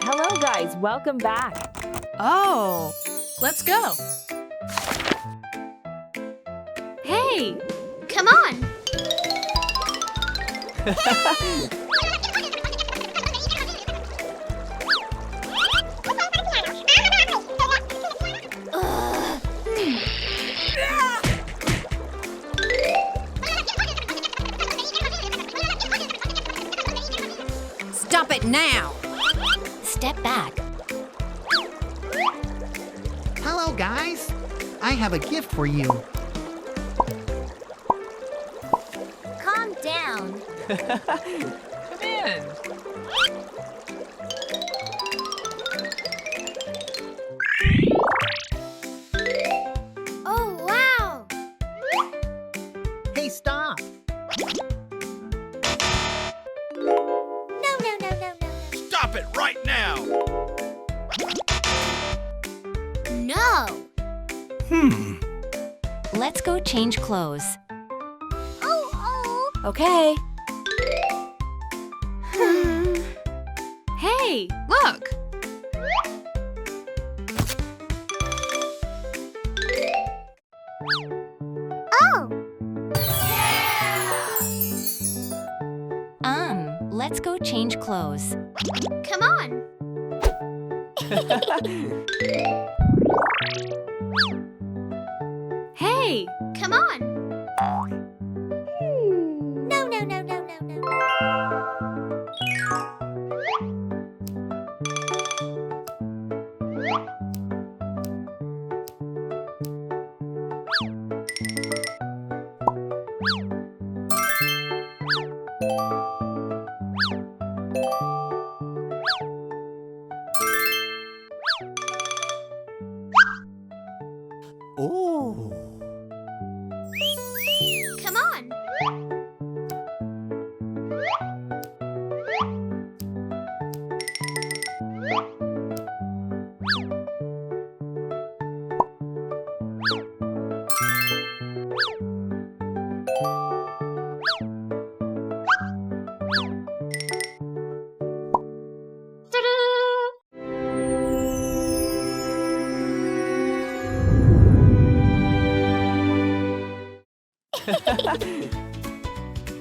Hello guys, welcome back. Oh, let's go. Hey, come on. Stop it now. Step back. Hello, guys. I have a gift for you. Calm down. Come in. Oh, wow. Hey, stop. No. Stop it right now! No. Let's go change clothes. Oh. Okay. Hey, look. Oh. Let's go change clothes. Come on. Hey, Come on. No. Oh. Come on.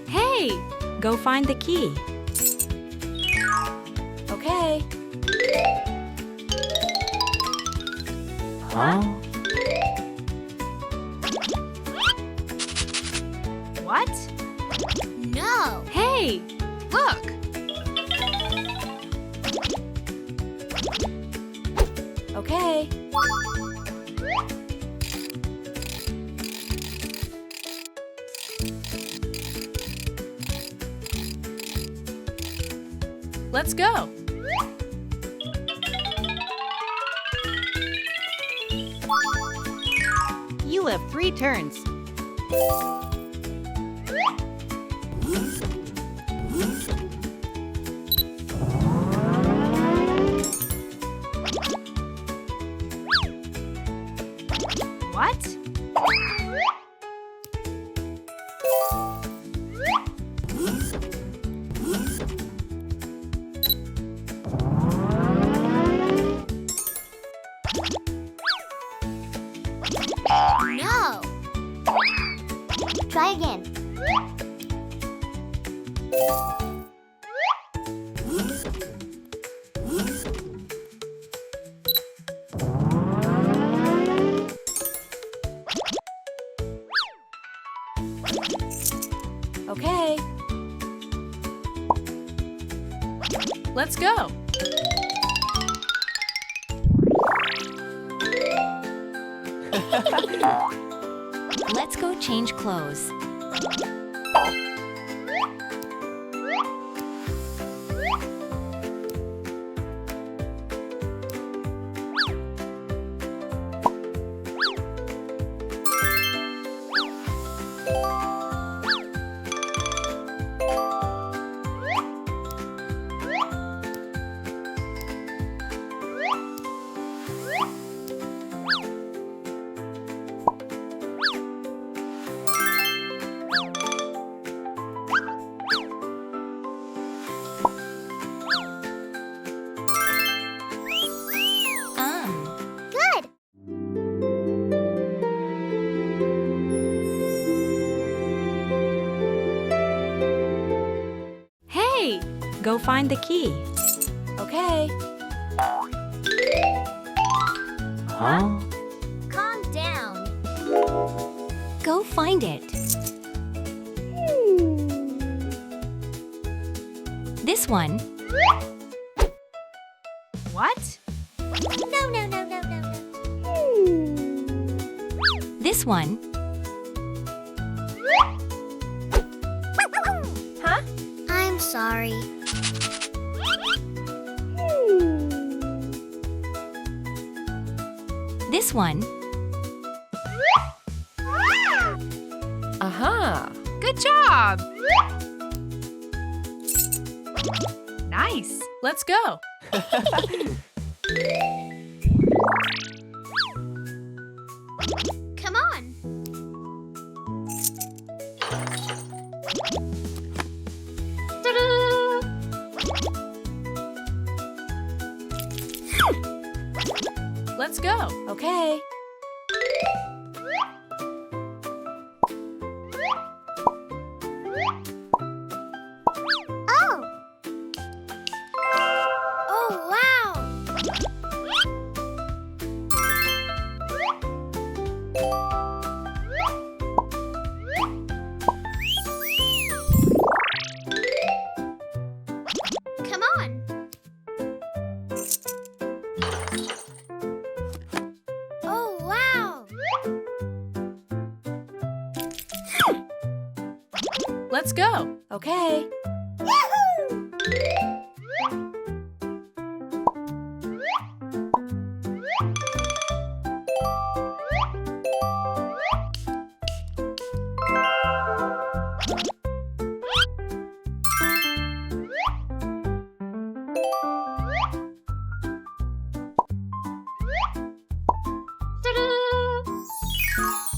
hey, Go find the key. Okay. Huh? what? No. Hey, look. Okay. Let's go. You have 3 turns. What? No. Try again. Okay. Let's go. Let's go change clothes. Hey! Go find the key. Okay. Huh? Calm down. Go find it. This one. What? No, no, no, no, no, no. This one. Huh? I'm sorry. This one. Aha! Good job! Nice! Let's go! Come on. Let's go! Okay. Oh. Oh, wow. Come on. Oh, wow. Let's go! Okay. Yahoo!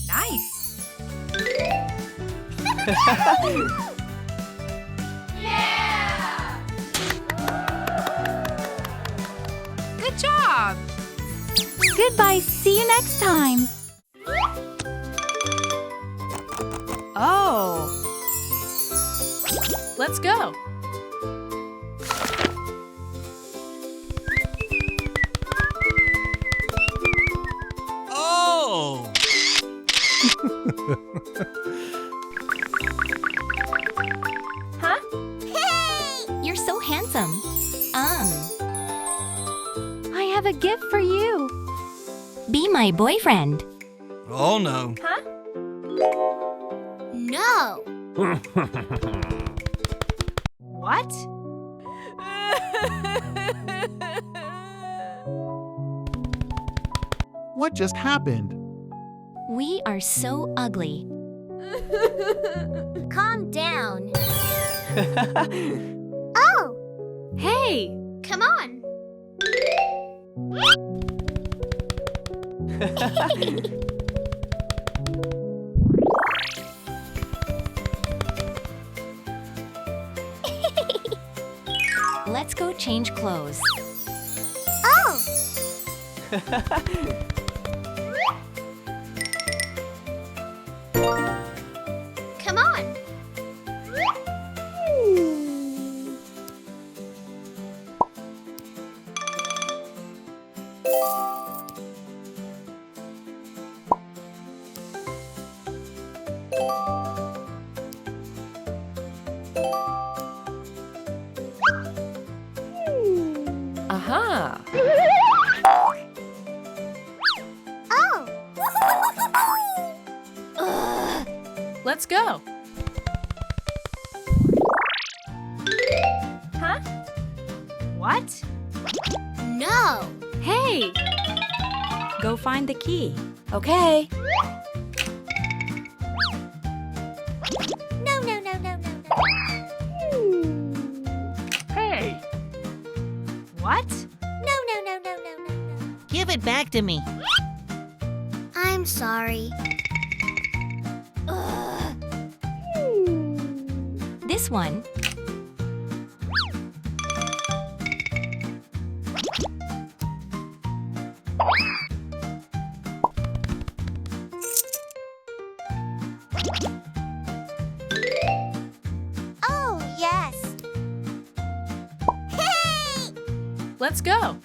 Nice! Good job! Goodbye. See you next time. Oh! Let's go! Oh! Huh? Hey! You're so handsome. I have a gift for you. Be my boyfriend. Oh no. Huh? No. What? What just happened? We are so ugly. Calm down. Oh, Hey! come on. Let's go change clothes. Oh, come on. Aha! Oh. Ugh. Let's go! Huh? What? No. Hey! Go find the key. Okay. No, no, no, no, no, no. Hey! What? No, no, no, no, no, no, no. Give it back to me. I'm sorry. Ugh. This one. Oh, yes. Let's go.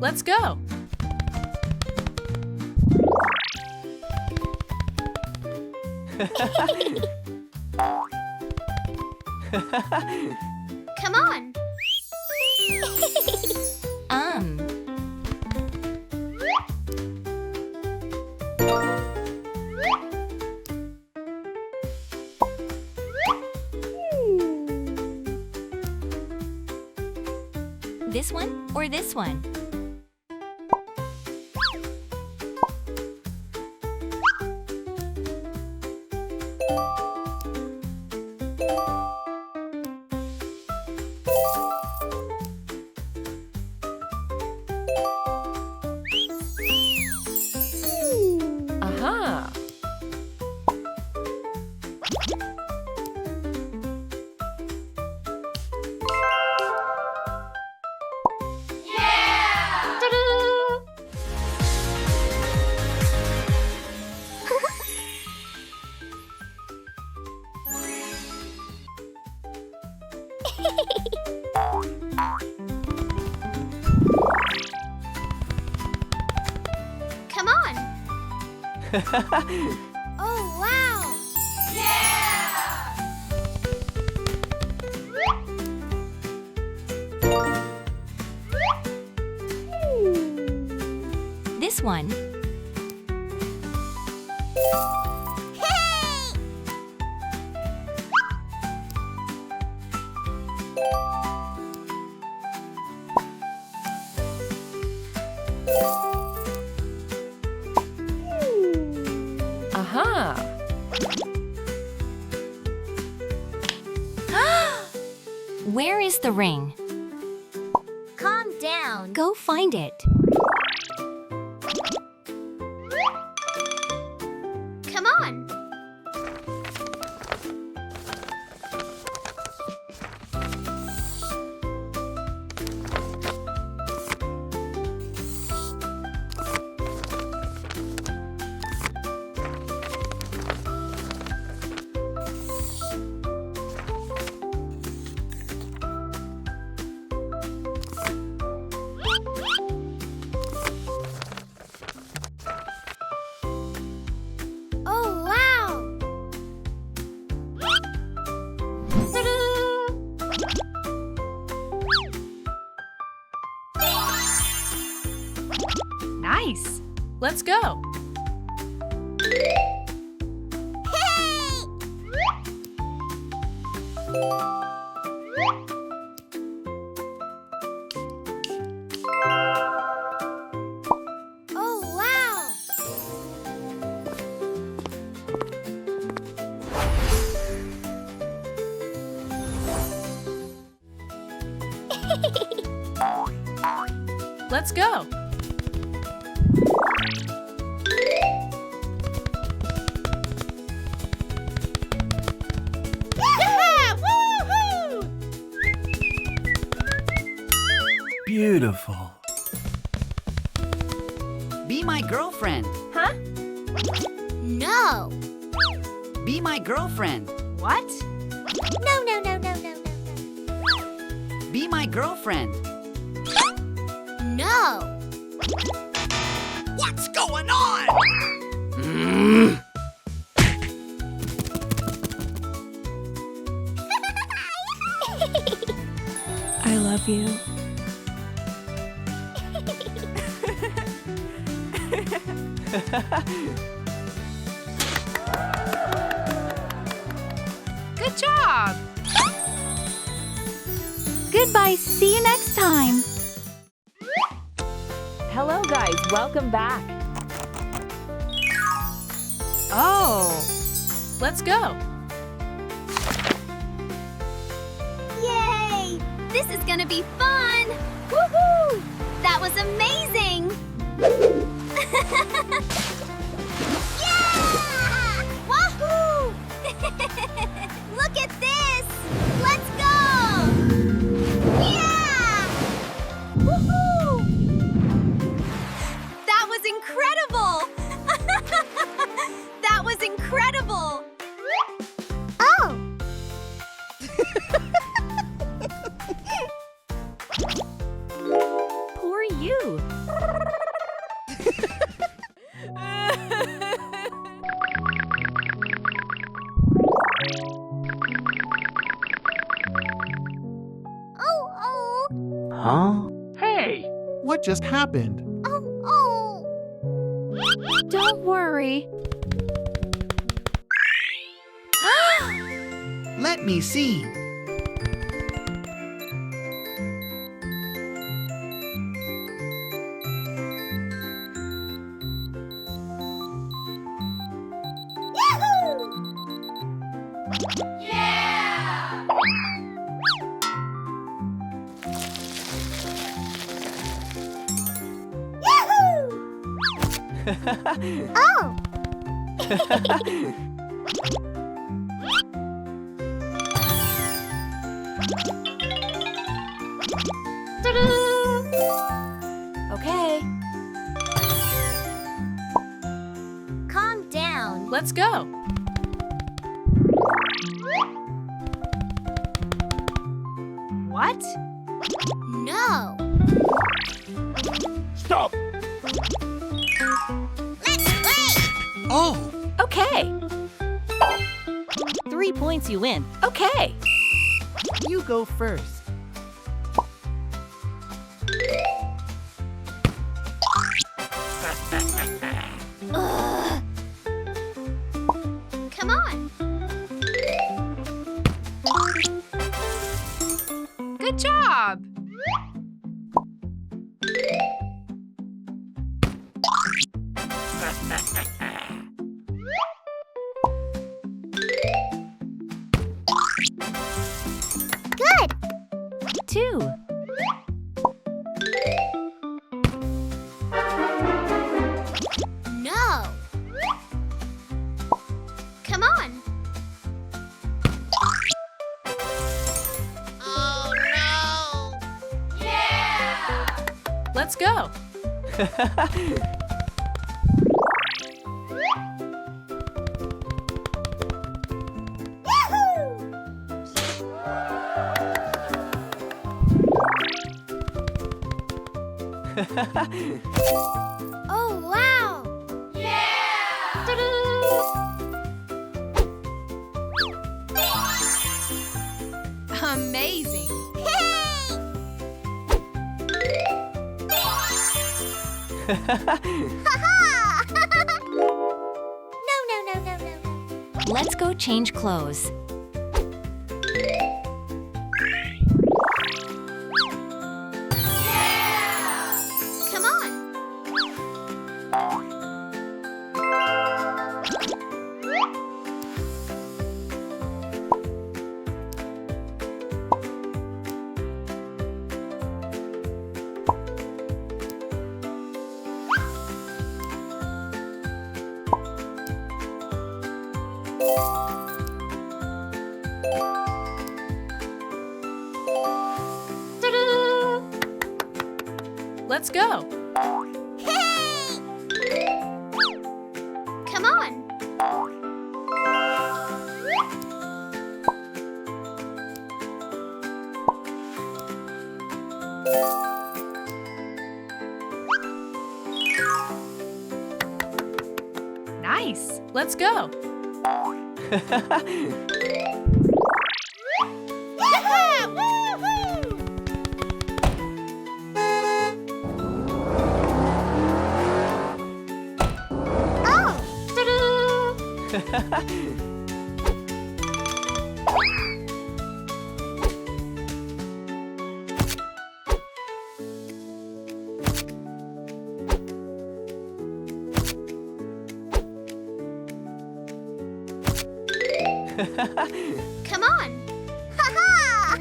Let's go. Come on. This one or this one? Aha! Come on. Oh, wow. This one? Hey! Aha! Where is the ring? Calm down. Go find it. Come on. Oh, wow. Nice. Let's go. Oh, wow. Let's go. Beautiful. Be my girlfriend. Huh? No. Be my girlfriend. What? No, no, no, no, no, no, Be my girlfriend. no. What's going on? I love you. Good job. Goodbye. See you next time. Hello guys, welcome back. Oh. Let's go. Yay! This is gonna be fun! Woohoo! That was amazing! Yeah! What just happened? Oh. Don't worry. Let me see. Oh. Okay. Calm down. Let's go. What? No. Stop! Let's play. Oh, Okay. 3 points you win. Okay. you go first. Ugh. Come on. Good job. Good. 2. No. Come on. Oh no. Let's go. Oh wow. Amazing. Hey! Ha-ha! No. Let's go change clothes. Come on. Let's go. Hey! Come on. Nice. Let's go. Woohoo! Come on. Ha-ha!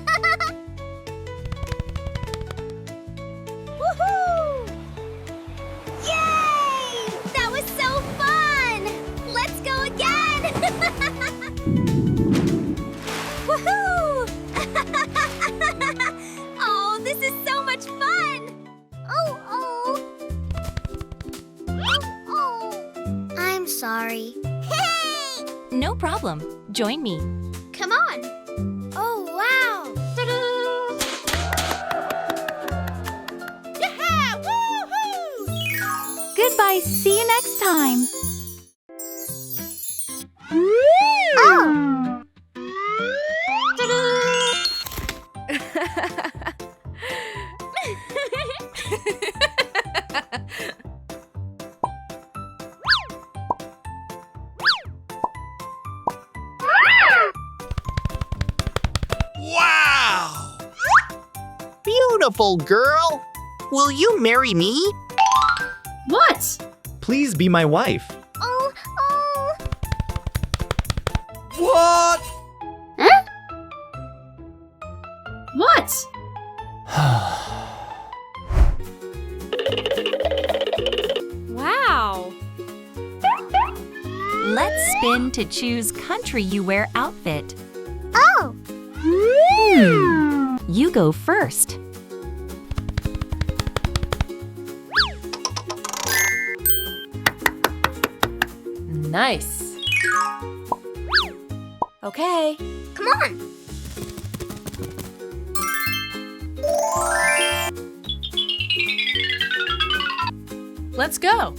Woohoo! Yay! That was so fun! Let's go again! Woohoo! Oh, this is so much fun! Oh. I'm sorry. Hey! No problem. Join me. Come on. Oh, wow. Yeah! Woohoo! Goodbye. See you next time. Oh! beautiful girl. Will you marry me? What? Please be my wife. Oh. What? Huh? What? Wow. Let's spin to choose country you wear outfit. Oh. You go first. Nice. Okay. Come on. Let's go.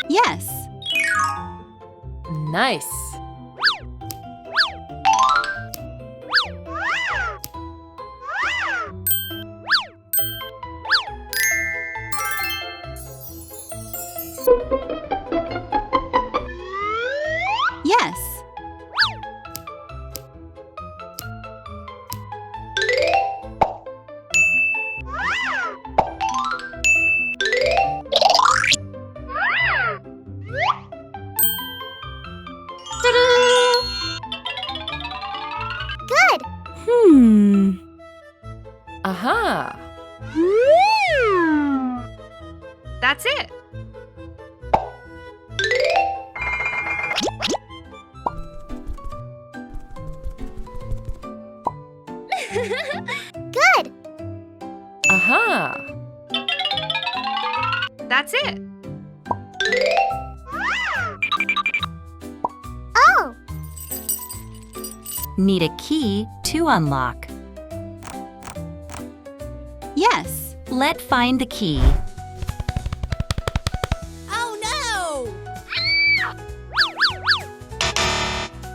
Yes. Nice. Yes. Good. Aha. That's it. Good. Aha. That's it. Oh. Need a key to unlock. Yes. Let's find the key. Oh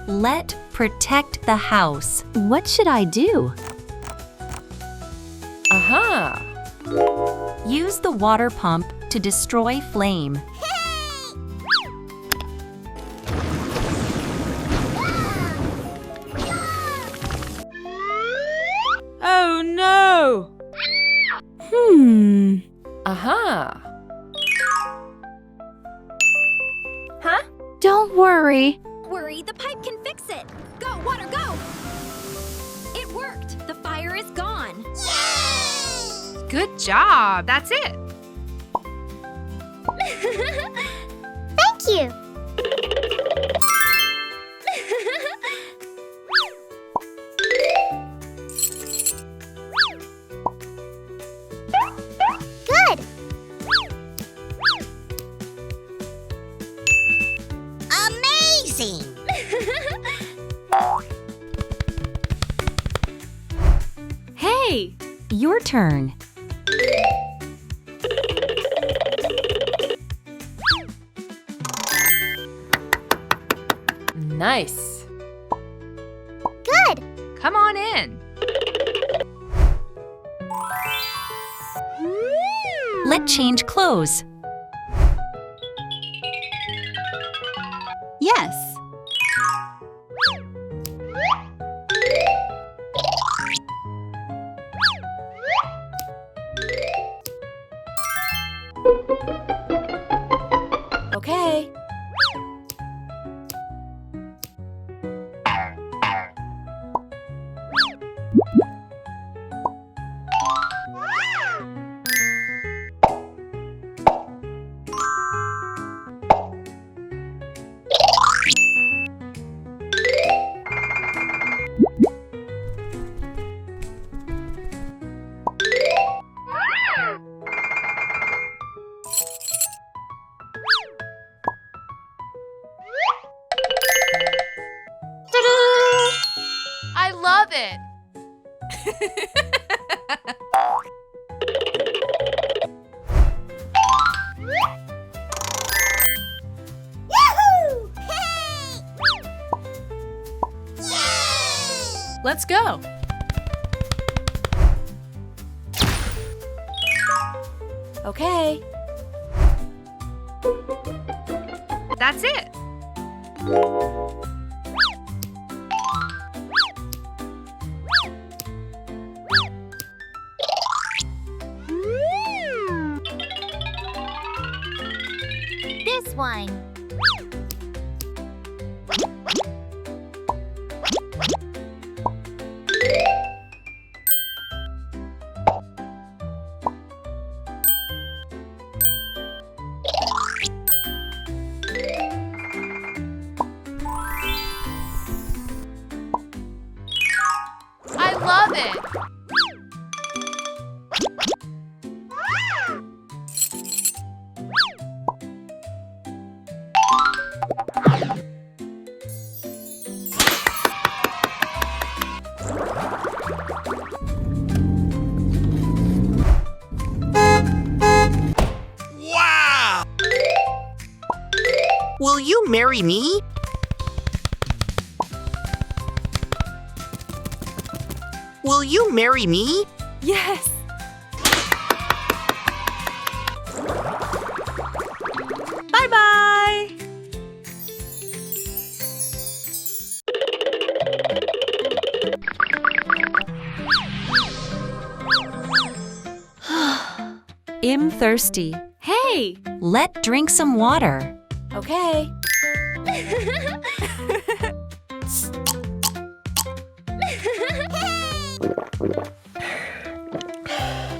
no. Let protect the house. What should I do? Aha. Use the water pump to destroy flame. Oh no. Aha. Huh? Don't worry. Worry, the pipe can fix it. Go, water, go. It worked. The fire is gone. Yay! Good job. That's it. Thank you. Good. Amazing. Hey, your turn. Nice. Good. Come on in. Let's change clothes. Yes. Okay. I love it. Yahoo! Hey! Yay! Let's go. Okay. That's it. this one. I love it. Will you marry me? Will you marry me? Yes. Bye-bye. I'm thirsty. Hey, let's drink some water. Okay.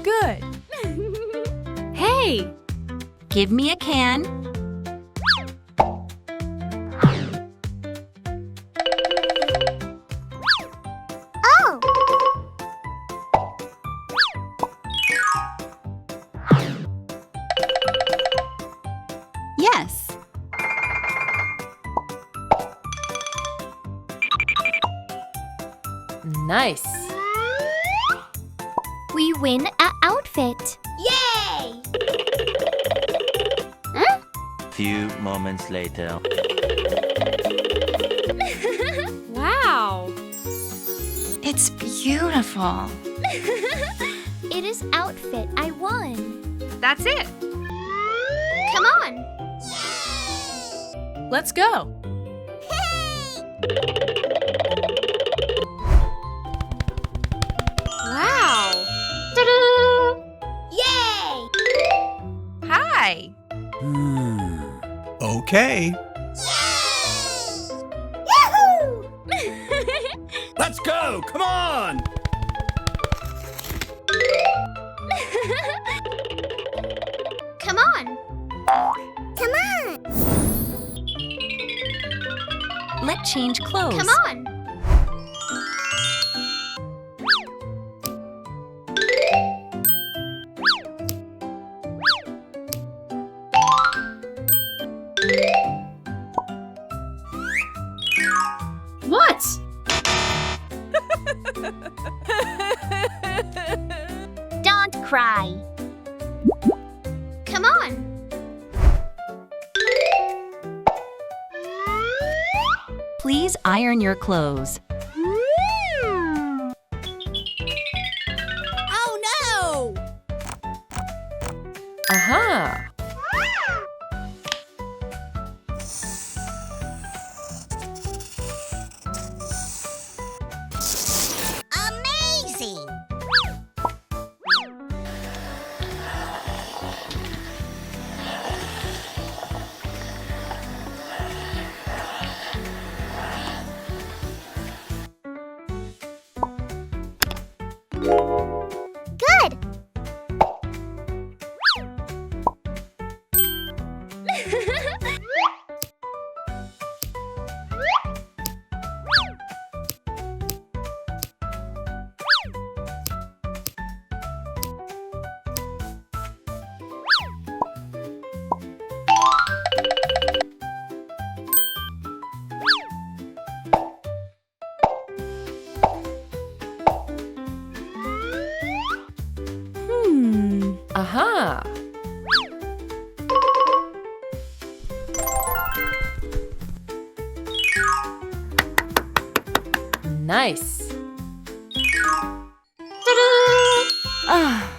Good. Hey, give me a can. Oh! Yes. Nice. We win an outfit. Yay! Few moments later. Wow. It's beautiful. It is outfit I won. That's it. Come on. Let's go. Wow. Yay! Hi. Okay. Yahoo! Let's go. Come on. Come on. Come on. Let's change clothes. Come on. What? Don't cry. Come on. Please iron your clothes. Oh no! Aha. Amazing! Good! Aha. Nice. Ah.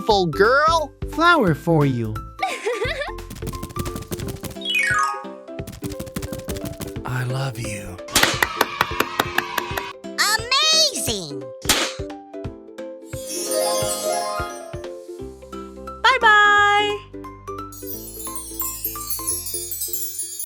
beautiful girl. Flower for you. I love you.